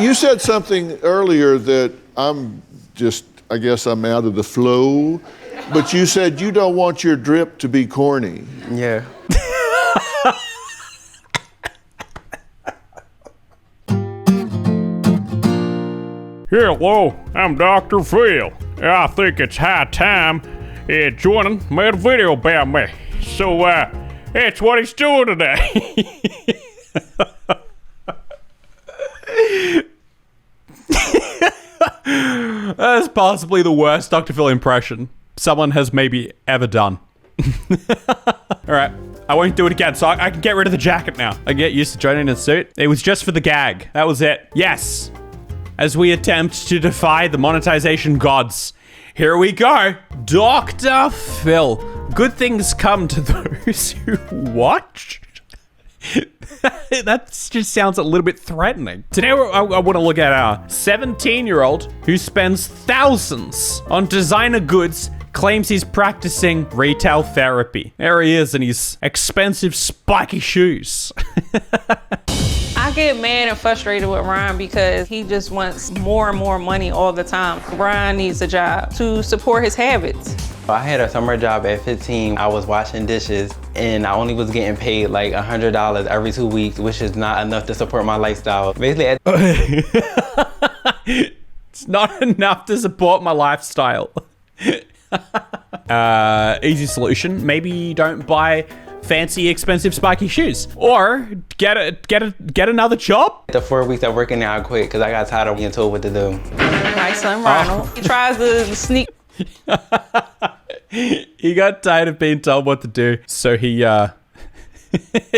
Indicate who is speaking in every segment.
Speaker 1: You said something earlier that I guess I'm out of the flow, but you said you don't want your drip to be corny.
Speaker 2: Yeah.
Speaker 3: Hello, I'm Dr. Phil. I think it's high time Joinen made a video about me. So, that's what he's doing today.
Speaker 4: That's possibly the worst Dr. Phil impression someone has maybe ever done. Alright, I won't do it again, so I can get rid of the jacket now. I get used to joining a suit. It was just for the gag. That was it. Yes. As we attempt to defy the monetization gods. Here we go. Dr. Phil. Good things come to those who watch. That just sounds a little bit threatening. Today, I want to look at our 17-year-old who spends thousands on designer goods, claims he's practicing retail therapy. There he is in his expensive spiky shoes.
Speaker 5: I get mad and frustrated with Ryan because he just wants more and more money all the time. Ryan needs a job to support his habits.
Speaker 2: I had a summer job at 15. I was washing dishes and I only was getting paid like $100 every 2 weeks, which is not enough to support my lifestyle. Basically,
Speaker 4: it's not enough to support my lifestyle. Easy solution. Maybe don't buy fancy, expensive, spiky shoes, or get another job.
Speaker 2: the 4 weeks of working there, I quit because I got tired of being told what to do.
Speaker 5: My son Ronald, he tries to sneak.
Speaker 4: He got tired of being told what to do, so he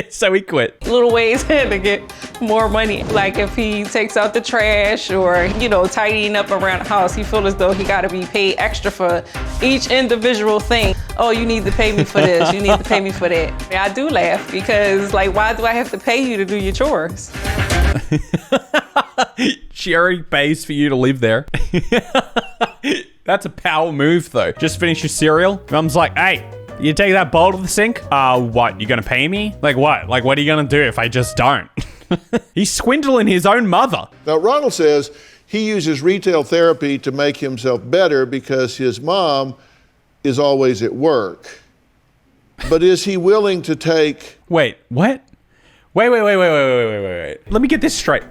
Speaker 4: so he quit.
Speaker 5: Little ways to get more money. Like if he takes out the trash or, tidying up around the house, he feels as though he got to be paid extra for each individual thing. Oh, you need to pay me for this. You need to pay me for that. I do laugh because, why do I have to pay you to do your chores?
Speaker 4: She already pays for you to live there. That's a power move, though. Just finish your cereal. Mom's like, hey, you take that bowl to the sink? What? You gonna pay me? Like what? Like, what are you gonna do if I just don't? He's swindling his own mother.
Speaker 1: Now, Ronald says he uses retail therapy to make himself better because his mom is always at work. But is he willing to take...
Speaker 4: Wait, what? Wait. Let me get this straight.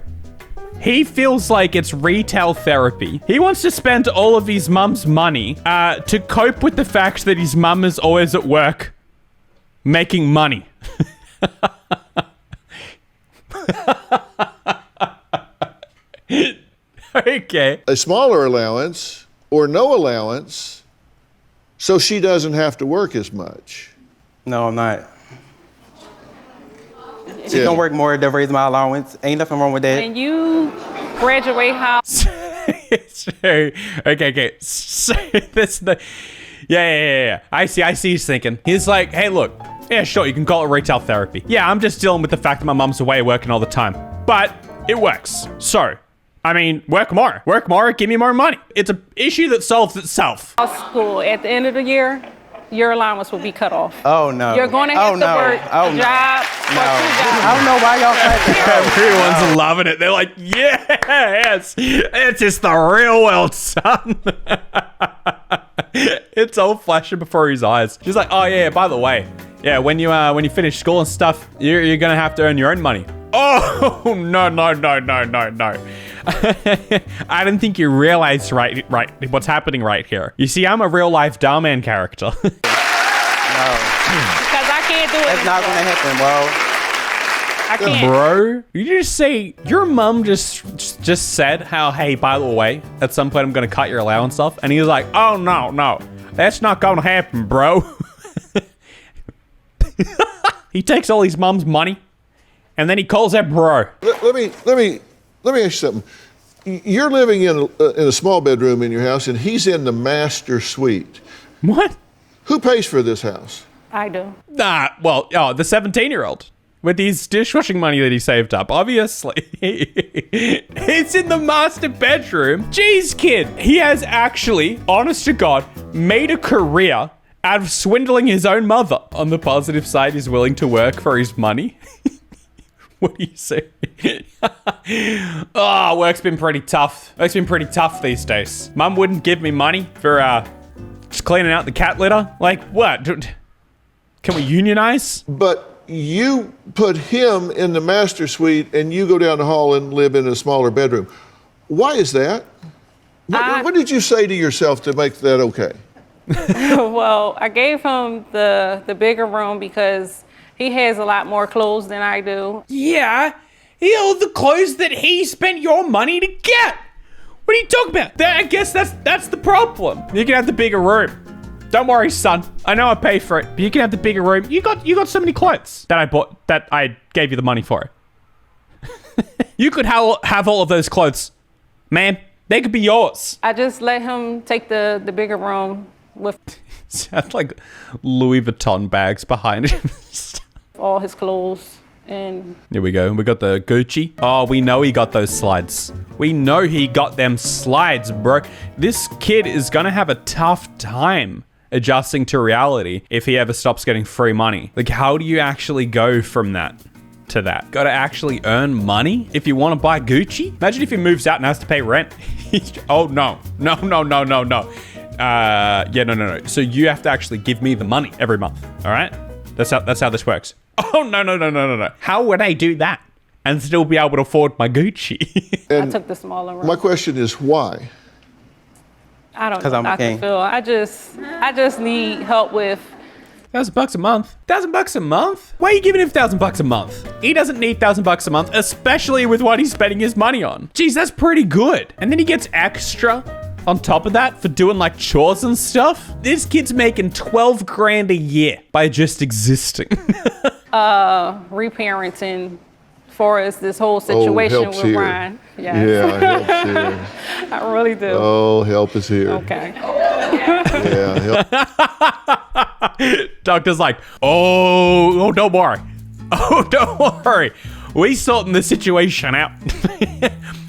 Speaker 4: He feels like it's retail therapy. He wants to spend all of his mum's money to cope with the fact that his mum is always at work making money. Okay.
Speaker 1: A smaller allowance or no allowance so she doesn't have to work as much.
Speaker 2: No, I'm not. She can work more to raise my allowance. Ain't nothing wrong with that.
Speaker 5: When you graduate how?
Speaker 4: Okay. So that's the... Yeah. I see he's thinking. He's like, hey, look. Yeah, sure, you can call it retail therapy. Yeah, I'm just dealing with the fact that my mom's away working all the time. But it works. So, I mean, work more. Work more, give me more money. It's an issue that solves itself.
Speaker 5: School, at the end of the year, your allowance will be cut off.
Speaker 2: Oh, no.
Speaker 5: You're going to have to work a job for 2 jobs.
Speaker 2: I don't know why y'all
Speaker 4: Everyone's loving it. They're like, yes, it's just the real world, son. It's all flashing before his eyes. She's like, oh yeah, by the way, yeah, when you finish school and stuff, you're gonna have to earn your own money. Oh no. I don't think you realize right what's happening right here. You see, I'm a real life Dalman character.
Speaker 2: No.
Speaker 5: Because I can't do it.
Speaker 2: That's not gonna happen, bro.
Speaker 5: I can't.
Speaker 4: Bro, you just say your mom just said how, hey, by the way, at some point I'm gonna cut your allowance off, and he was like, oh no, that's not gonna happen, bro. He takes all his mom's money, and then he calls that bro.
Speaker 1: Let me ask you something. You're living in a small bedroom in your house, and he's in the master suite.
Speaker 4: What?
Speaker 1: Who pays for this house?
Speaker 5: I do.
Speaker 4: The 17-year-old. With his dishwashing money that he saved up, obviously. It's in the master bedroom. Jeez, kid. He has actually, honest to God, made a career out of swindling his own mother. On the positive side, he's willing to work for his money. What do you say? Oh, work's been pretty tough. Work's been pretty tough these days. Mum wouldn't give me money for just cleaning out the cat litter. Like, what? Can we unionize?
Speaker 1: But you put him in the master suite and you go down the hall and live in a smaller bedroom. Why is that? What did you say to yourself to make that okay?
Speaker 5: Well, I gave him the bigger room because he has a lot more clothes than I do.
Speaker 4: Yeah, all the clothes that he spent your money to get. What are you talking about? I guess that's the problem. You can have the bigger room. Don't worry, son. I know I pay for it, but you can have the bigger room. You got so many clothes that I bought, that I gave you the money for. You could have all of those clothes, man. They could be yours.
Speaker 5: I just let him take the bigger room with
Speaker 4: Sounds like Louis Vuitton bags behind him.
Speaker 5: all his clothes. And
Speaker 4: Here we go. We got the Gucci. Oh, we know he got those slides. We know he got them slides, bro. This kid is gonna have a tough time adjusting to reality if he ever stops getting free money. Like, how do you actually go from that to that? Gotta actually earn money if you want to buy Gucci? Imagine if he moves out and has to pay rent. Oh, no. No. Yeah, no. So you have to actually give me the money every month, all right? That's how this works. Oh, no. How would I do that and still be able to afford my Gucci?
Speaker 5: I took the smaller room.
Speaker 1: My question is why?
Speaker 5: I don't
Speaker 2: 'Cause
Speaker 5: know,
Speaker 2: I'm a
Speaker 5: Dr.
Speaker 2: king.
Speaker 5: Phil. I just need help with
Speaker 4: $1,000 a month? $1,000 a month? Why are you giving him $1,000 a month? He doesn't need $1,000 a month, especially with what he's spending his money on. Jeez, that's pretty good. And then he gets extra on top of that for doing like chores and stuff. This kid's making 12 grand a year by just existing.
Speaker 5: reparenting for us this whole situation
Speaker 1: help's
Speaker 5: with
Speaker 1: here.
Speaker 5: Ryan. Yes.
Speaker 1: Yeah, help's here.
Speaker 5: I really do.
Speaker 1: Oh, help is here.
Speaker 5: Okay.
Speaker 1: Yeah, help.
Speaker 4: Doctor's like, oh, don't worry. Oh, don't worry. We sorting the situation out.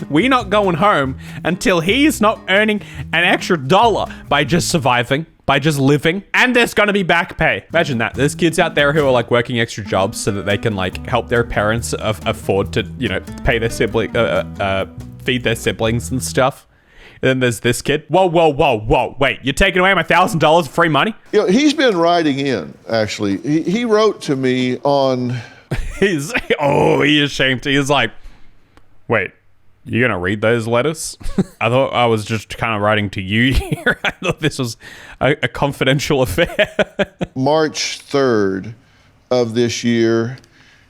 Speaker 4: We're not going home until he's not earning an extra dollar by just surviving, by just living, and there's gonna be back pay. Imagine that. There's kids out there who are like working extra jobs so that they can like help their parents afford to, pay their feed their siblings and stuff. And then there's this kid. Whoa. Wait, you're taking away my $1,000 free money?
Speaker 1: He's been writing in, actually. He wrote to me on...
Speaker 4: He is ashamed. He's like, wait, you gonna read those letters? I thought I was just kind of writing to you here. I thought this was a confidential affair.
Speaker 1: March 3rd of this year,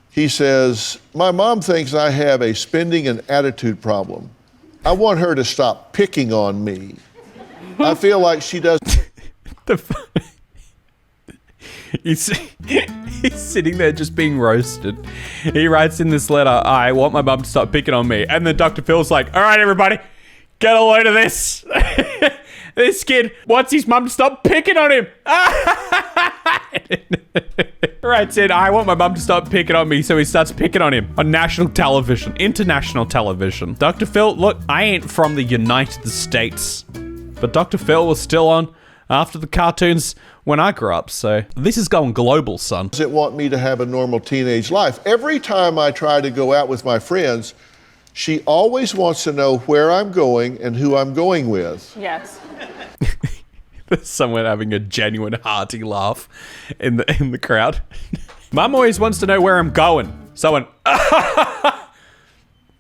Speaker 1: he says, my mom thinks I have a spending and attitude problem. I want her to stop picking on me. I feel like she does.
Speaker 4: He's sitting there just being roasted. He writes in this letter, I want my mum to stop picking on me. And then Dr. Phil's like, all right, everybody, get a load of this. This kid wants his mum to stop picking on him. Writes in, I want my mum to stop picking on me. So he starts picking on him on national television, international television. Dr. Phil, look, I ain't from the United States, but Dr. Phil was still on after the cartoons when I grew up, so this is going global, son.
Speaker 1: Doesn't want me to have a normal teenage life. Every time I try to go out with my friends, she always wants to know where I'm going and who I'm going with.
Speaker 5: Yes.
Speaker 4: There's someone having a genuine hearty laugh in the crowd. Mum always wants to know where I'm going. Someone.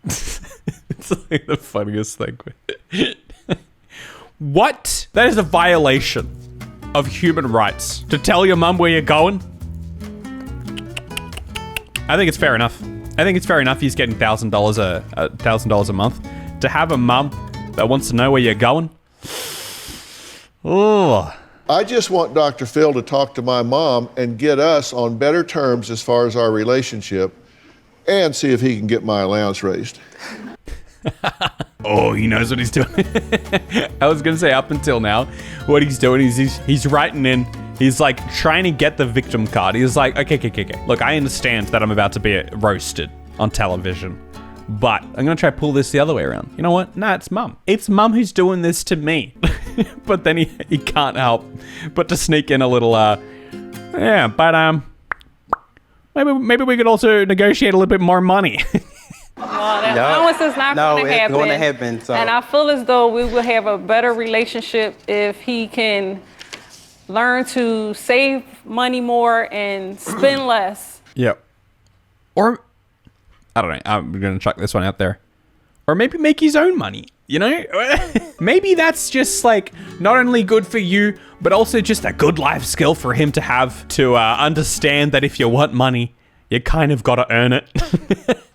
Speaker 4: It's like the funniest thing. What? That is a violation of human rights. To tell your mum where you're going? I think it's fair enough. I think it's fair enough he's getting $1,000 a month. To have a mum that wants to know where you're going? Oh.
Speaker 1: I just want Dr. Phil to talk to my mom and get us on better terms as far as our relationship and see if he can get my allowance raised.
Speaker 4: Oh, he knows what he's doing. I was gonna say up until now, what he's doing is he's writing in. He's like trying to get the victim card. He's like, okay. Look, I understand that I'm about to be roasted on television, but I'm gonna try to pull this the other way around. You know what? Nah, it's mum. It's mum who's doing this to me. But then he can't help but to sneak in a little, maybe we could also negotiate a little bit more money.
Speaker 5: Well, that allowance is not going to happen.
Speaker 2: No, it's going to happen. So.
Speaker 5: And I feel as though we will have a better relationship if he can learn to save money more and spend less.
Speaker 4: Yep. Or, I don't know, I'm going to chuck this one out there. Or maybe make his own money, you know? Maybe that's just like not only good for you, but also just a good life skill for him to have to understand that if you want money, you kind of got to earn it.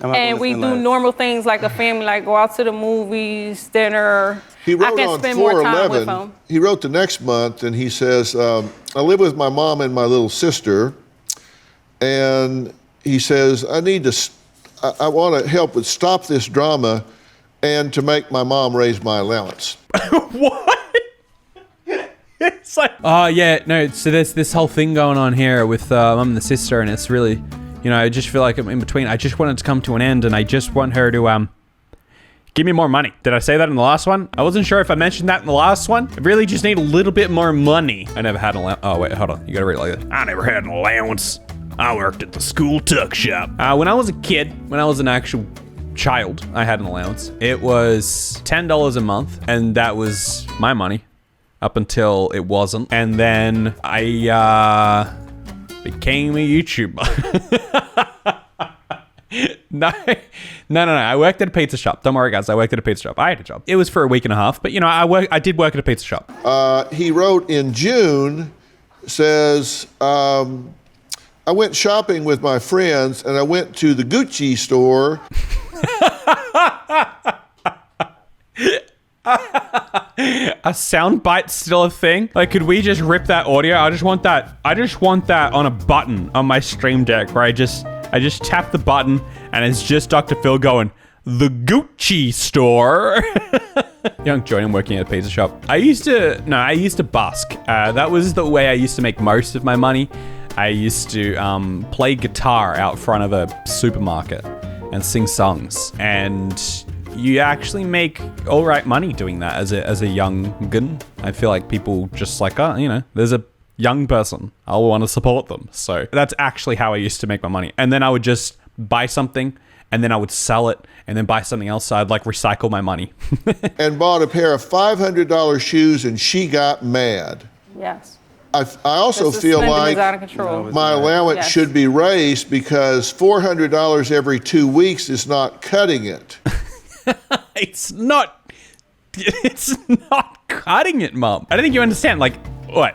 Speaker 5: And we do normal things like a family, like go out to the movies, dinner.
Speaker 1: He wrote
Speaker 5: I can
Speaker 1: on
Speaker 5: spend more time with
Speaker 1: 4/11.
Speaker 5: him.
Speaker 1: He wrote the next month, and he says, "I live with my mom and my little sister, and he says I need to. I want to help with stop this drama, and to make my mom raise my allowance."
Speaker 4: What? It's like, oh yeah, no. So there's this whole thing going on here with mum and the sister, and it's really, you know, I just feel like I'm in between. I just want it to come to an end, and I just want her to give me more money. Did I say that in the last one? I wasn't sure if I mentioned that in the last one. I really just need a little bit more money. I never had an allowance. Oh wait, hold on. You gotta read it like this. I never had an allowance. I worked at the school tuck shop. When I was a kid, when I was an actual child, I had an allowance. It was $10 a month, and that was my money up until it wasn't. And then I became a YouTuber. No. I worked at a pizza shop. Don't worry, guys. I worked at a pizza shop. I had a job. It was for a week and a half, but you know, I did work at a pizza shop.
Speaker 1: He wrote in June, says, "I went shopping with my friends, and I went to the Gucci store."
Speaker 4: A soundbite still a thing? Like, could we just rip that audio? I just want that on a button on my stream deck where I just tap the button and it's just Dr. Phil going, "The Gucci store." Young Joinen working at a pizza shop. I used to busk. That was the way I used to make most of my money. I used to play guitar out front of a supermarket and sing songs. And you actually make all right money doing that as a young gun. I feel like people just like, oh, you know, there's a young person, I'll want to support them. So that's actually how I used to make my money. And then I would just buy something, and then I would sell it, and then buy something else. So I'd like recycle my money.
Speaker 1: And bought a pair of $500 shoes, and she got mad.
Speaker 5: Yes.
Speaker 1: I also
Speaker 5: The
Speaker 1: feel
Speaker 5: spending is
Speaker 1: like
Speaker 5: out of control.
Speaker 1: my allowance
Speaker 5: Yes.
Speaker 1: should be raised because $400 every 2 weeks is not cutting it.
Speaker 4: It's not cutting it, Mom. I don't think you understand. Like, what?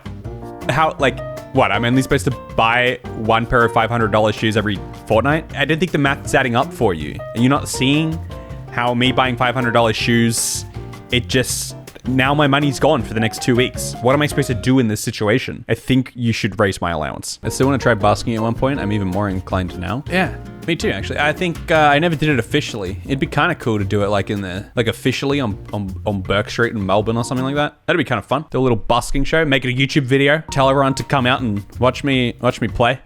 Speaker 4: How, like, what? I'm only supposed to buy one pair of $500 shoes every fortnight? I don't think the math's adding up for you. And you're not seeing how me buying $500 shoes, it just, now my money's gone for the next 2 weeks. What am I supposed to do in this situation? I think you should raise my allowance. I still want to try busking at one point. I'm even more inclined to now. Yeah, me too, actually. I think I never did it officially. It'd be kind of cool to do it like officially on Burke Street in Melbourne or something like that. That'd be kind of fun. Do a little busking show, make it a YouTube video, tell everyone to come out and watch me play.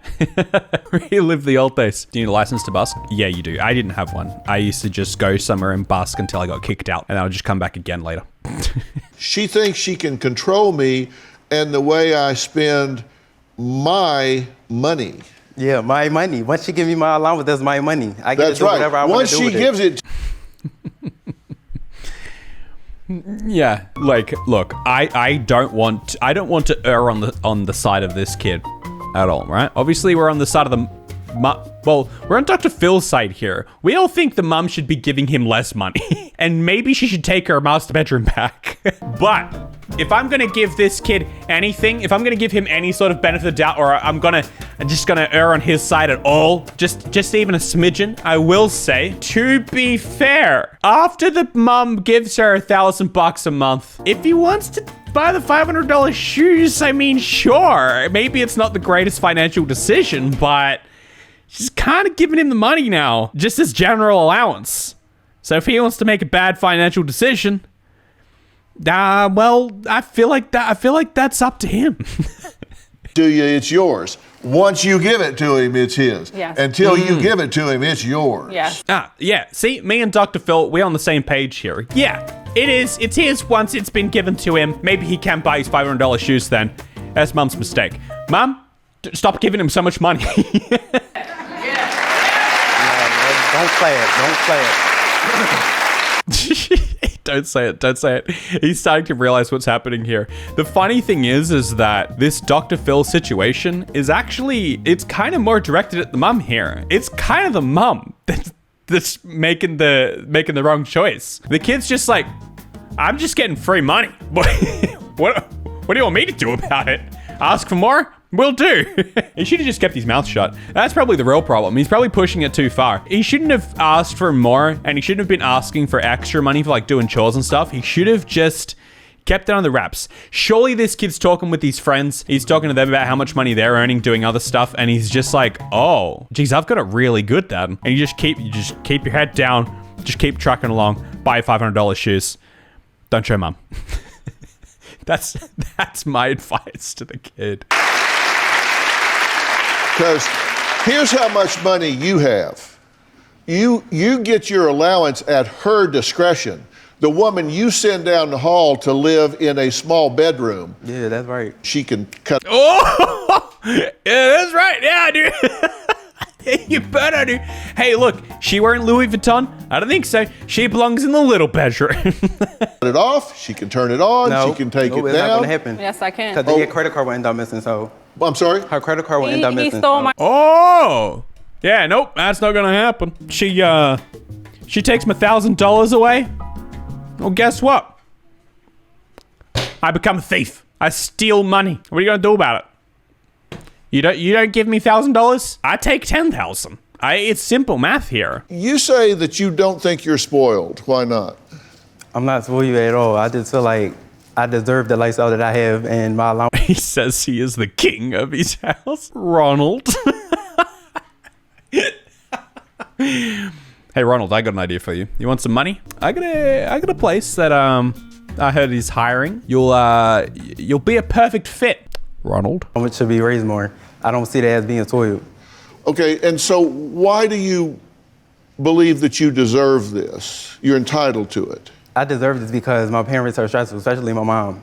Speaker 4: Relive the old days. Do you need a license to busk? Yeah, you do. I didn't have one. I used to just go somewhere and busk until I got kicked out, and I would just come back again later.
Speaker 1: She thinks she can control me and the way I spend my money.
Speaker 2: Yeah, my money. Once she give me my allowance, that's my money. I get
Speaker 1: That's
Speaker 2: to do
Speaker 1: right.
Speaker 2: whatever I want
Speaker 1: Once
Speaker 2: to do
Speaker 1: she
Speaker 2: with it.
Speaker 1: gives it
Speaker 4: Yeah, like, look, I don't want to err on the side of this kid at all, right? Obviously, we're on the side of the well, we're on Dr. Phil's side here. We all think the mum should be giving him less money, and maybe she should take her master bedroom back. But if I'm gonna give this kid anything, if I'm gonna give him any sort of benefit of the doubt, or I'm just gonna err on his side at all, just even a smidgen, I will say, to be fair, after the mum gives her $1,000 a month, if he wants to buy the $500 shoes, I mean, sure, maybe it's not the greatest financial decision, but she's kind of giving him the money now, just as general allowance. So if he wants to make a bad financial decision, well, I feel like that's up to him.
Speaker 1: to you, it's yours. Once you give it to him, it's his.
Speaker 5: Yes.
Speaker 1: Until you give it to him, it's yours.
Speaker 5: Yes.
Speaker 4: Yeah. See, me and Dr. Phil, we're on the same page here. Yeah, it is. It's his once it's been given to him. Maybe he can buy his $500 shoes then. That's Mum's mistake. Mum, stop giving him so much money.
Speaker 2: Don't play it. Don't play it.
Speaker 4: Don't say it. Don't say it. He's starting to realize what's happening here. The funny thing is that this Dr. Phil situation is actually, it's kind of more directed at the mum here. It's kind of the mum that's making the wrong choice. The kid's just like, I'm just getting free money. What do you want me to do about it? Ask for more? Will do. He should have just kept his mouth shut. That's probably the real problem. He's probably pushing it too far. He shouldn't have asked for more, and he shouldn't have been asking for extra money for like doing chores and stuff. He should have just kept it on the wraps. Surely this kid's talking with his friends. He's talking to them about how much money they're earning doing other stuff, and he's just like, oh, geez, I've got it really good, Dad. And you just keep your head down, just keep trucking along, buy $500 shoes. Don't show mum. That's my advice to the kid.
Speaker 1: Because here's how much money you have. You get your allowance at her discretion. The woman you send down the hall to live in a small bedroom.
Speaker 2: Yeah, that's right.
Speaker 1: She can cut.
Speaker 4: Oh, yeah, that's right. Yeah, dude. You better, dude. Hey, look, she wearing Louis Vuitton? I don't think so. She belongs in the little bedroom.
Speaker 1: Cut it off. She can turn it on.
Speaker 2: No,
Speaker 1: she can take it
Speaker 2: it's
Speaker 1: down.
Speaker 2: not gonna happen.
Speaker 5: Yes, I can.
Speaker 2: Because your credit card will end up missing. So
Speaker 1: I'm sorry.
Speaker 2: her credit card will end up
Speaker 5: He
Speaker 2: missing.
Speaker 5: stole
Speaker 2: so.
Speaker 5: my.
Speaker 4: Oh, yeah, nope, that's not gonna happen. She takes my $1,000 away. Well, guess what? I become a thief. I steal money. What are you gonna do about it? You don't give me $1,000? I take 10,000. It's simple math here.
Speaker 1: You say that you don't think you're spoiled. Why not?
Speaker 2: I'm not spoiled at all. I just feel like I deserve the lifestyle that I have and my allowance.
Speaker 4: He says he is the king of his house. Ronald. Hey, Ronald, I got an idea for you. You want some money? I got a place that I heard is hiring. You'll be a perfect fit, Ronald.
Speaker 2: It should be raised more. I don't see that as being spoiled.
Speaker 1: Okay, and so why do you believe that you deserve this? You're entitled to it.
Speaker 2: I deserve this because my parents are stressful, especially my mom.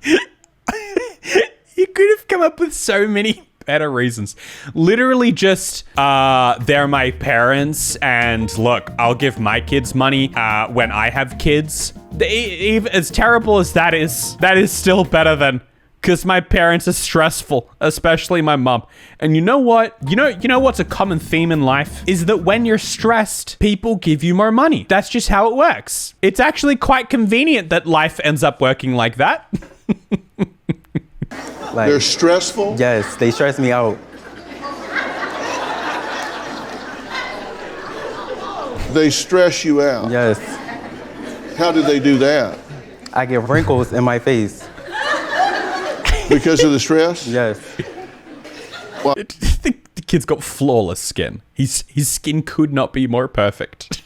Speaker 4: You could have come up with so many better reasons. Literally just, they're my parents, and look, I'll give my kids money when I have kids. As terrible as that is still better than, because my parents are stressful, especially my mom. And you know what? You know what's a common theme in life? Is that when you're stressed, people give you more money. That's just how it works. It's actually quite convenient that life ends up working like that.
Speaker 2: Like,
Speaker 1: They're stressful?
Speaker 2: yes, they stress me out.
Speaker 1: They stress you out?
Speaker 2: Yes,
Speaker 1: How do they do that?
Speaker 2: I get wrinkles in my face.
Speaker 1: Because of the stress?
Speaker 2: Yes.
Speaker 4: The kid's got flawless skin. His skin could not be more perfect.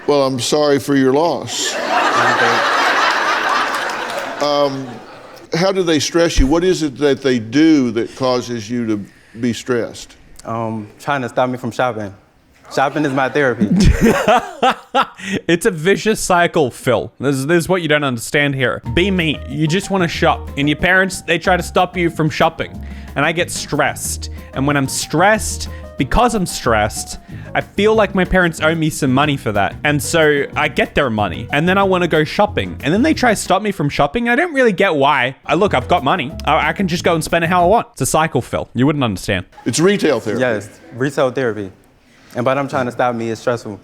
Speaker 1: Well, I'm sorry for your loss. How do they stress you? What is it that they do that causes you to be stressed?
Speaker 2: Trying to stop me from shopping. Shopping is my therapy.
Speaker 4: It's a vicious cycle, Phil. This is what you don't understand here. Be me. You just want to shop. And your parents, they try to stop you from shopping. And I get stressed. And when I'm stressed, because I'm stressed, I feel like my parents owe me some money for that. And so I get their money. And then I want to go shopping. And then they try to stop me from shopping. I don't really get why. Look, I've got money. I can just go and spend it how I want. It's a cycle, Phil. You wouldn't understand.
Speaker 1: It's retail therapy.
Speaker 2: Yes, retail therapy. And by them trying to stop me, it's stressful.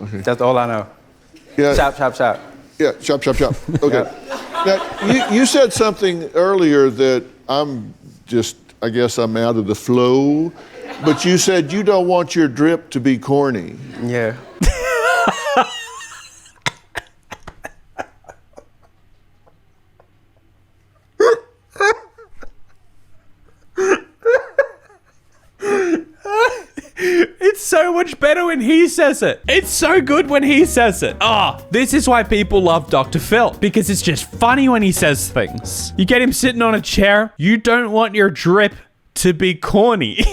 Speaker 2: Okay. That's all I know.
Speaker 1: Yeah.
Speaker 2: Shop, shop, shop.
Speaker 1: Yeah, shop, shop, shop. Okay. Now, you said something earlier that I guess I'm out of the flow, but you said you don't want your drip to be corny.
Speaker 2: Yeah.
Speaker 4: It's so much better when he says it. It's so good when he says it. This is why people love Dr. Phil, because it's just funny when he says things. You get him sitting on a chair. You don't want your drip to be corny.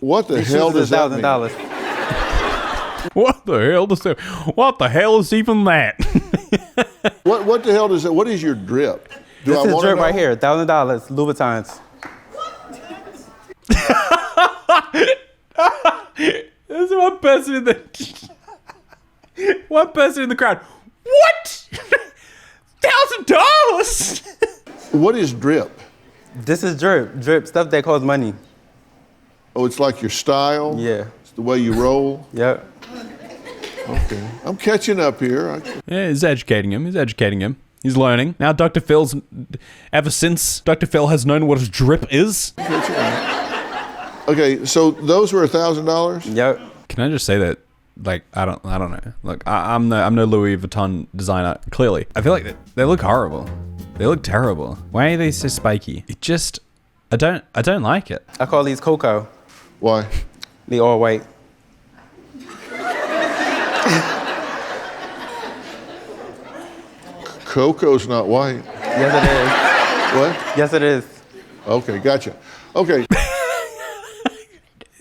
Speaker 1: What the hell does that mean?
Speaker 2: $1,000.
Speaker 4: What the hell does that? What the hell is even that?
Speaker 1: What the hell does that? What is your drip? Do
Speaker 2: This
Speaker 1: I
Speaker 2: is
Speaker 1: wanna
Speaker 2: drip
Speaker 1: know?
Speaker 2: right here, $1,000, Louboutins.
Speaker 4: There's one person in the crowd. What? $1,000?
Speaker 1: What is drip?
Speaker 2: This is drip. Drip, stuff that costs money.
Speaker 1: Oh, it's like your style?
Speaker 2: Yeah.
Speaker 1: It's the way you roll?
Speaker 2: Yep.
Speaker 1: Okay. I'm catching up here.
Speaker 4: Yeah, he's educating him. He's learning. Now Dr. Phil's, ever since Dr. Phil has known what a drip is.
Speaker 1: Okay, so those were $1,000?
Speaker 2: Yep.
Speaker 4: Can I just say that, like, I don't know. Look, I'm no Louis Vuitton designer, clearly. I feel like they look horrible. They look terrible. Why are they so spiky? It just, I don't like it.
Speaker 2: I call these cocoa.
Speaker 1: Why?
Speaker 2: They all white.
Speaker 1: Cocoa's not white.
Speaker 2: Yes, it is.
Speaker 1: What?
Speaker 2: Yes, it is.
Speaker 1: Okay, gotcha. Okay.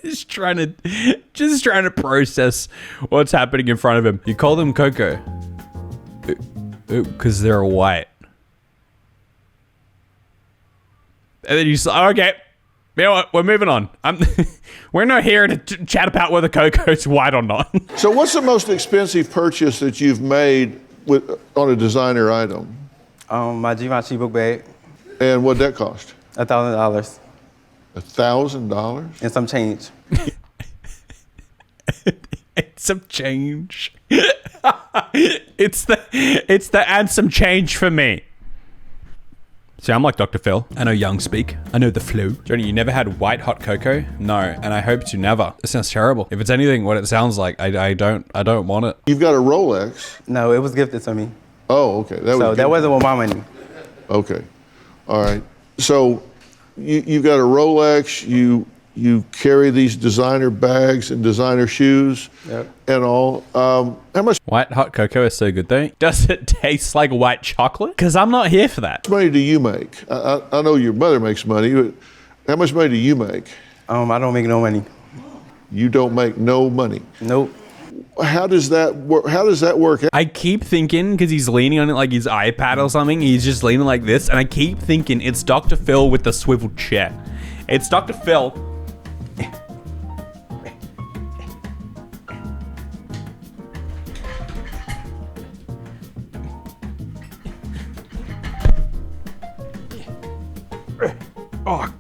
Speaker 4: Just trying to process what's happening in front of him. You call them cocoa because they're white. And then you say, okay, you know what? We're moving on. We're not here to chat about whether cocoa's white or not.
Speaker 1: So what's the most expensive purchase that you've made on a designer item?
Speaker 2: My Givenchy book bag,
Speaker 1: And what'd that cost?
Speaker 2: $1,000
Speaker 1: $1,000?
Speaker 2: and some change.
Speaker 4: It's some change. It's the and some change for me. See, I'm like Dr. Phil. I know young speak. I know the flu. Johnny, you never had white hot cocoa? No, and I hope to never. It sounds terrible. If it's anything what it sounds like, I don't want it.
Speaker 1: You've got a Rolex.
Speaker 2: No, it was gifted to me.
Speaker 1: Oh, okay.
Speaker 2: That wasn't with my money.
Speaker 1: Okay. All right. So you've got a Rolex. You carry these designer bags and designer shoes.
Speaker 2: Yep.
Speaker 1: And all. How much
Speaker 4: White hot cocoa is so good though. Does it taste like white chocolate? Because I'm not here for that.
Speaker 1: money do you make? I know your mother makes money, but how much money do you make?
Speaker 2: I don't make no money.
Speaker 1: You don't make no money.
Speaker 2: Nope.
Speaker 1: How does that work? How does that work?
Speaker 4: I keep thinking, because he's leaning on it like his iPad or something, he's just leaning like this, and I keep thinking it's Dr. Phil with the swivel chair. It's Dr. Phil. Oh.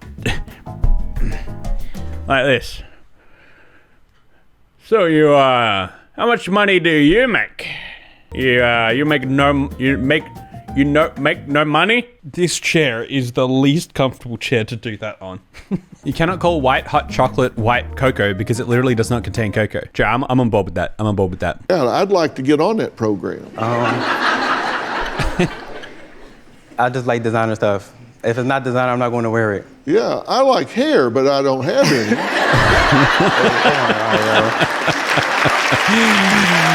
Speaker 4: Like this. So how much money do you make? You make no money? This chair is the least comfortable chair to do that on. You cannot call white hot chocolate white cocoa because it literally does not contain cocoa. Joe, I'm on board with that.
Speaker 1: Yeah, I'd like to get on that program.
Speaker 2: I just like designer stuff. If it's not designer, I'm not going to wear it.
Speaker 1: Yeah, I like hair, but I don't have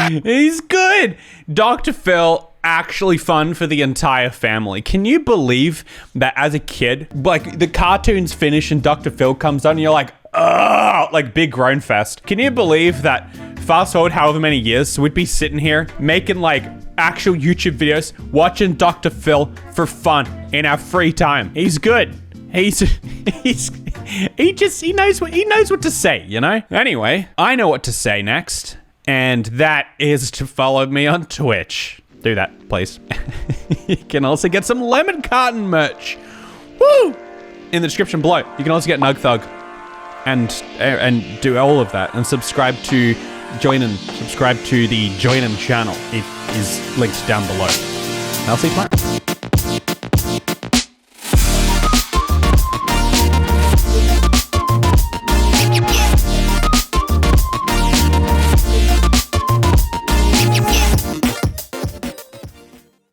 Speaker 1: any.
Speaker 4: He's good. Dr. Phil, actually fun for the entire family. Can you believe that as a kid, like the cartoons finish and Dr. Phil comes on and you're like, oh, like big groan fest. Can you believe that fast forward however many years, we'd be sitting here making like actual YouTube videos, watching Dr. Phil for fun in our free time. He's good. He knows what to say, you know? Anyway, I know what to say next, and that is to follow me on Twitch. Do that, please. You can also get some Lemon Carton merch. Woo! In the description below. You can also get Nug Thug and do all of that, and subscribe to Joinen. Subscribe to the Joinen channel. It is linked down below. I'll see you tomorrow.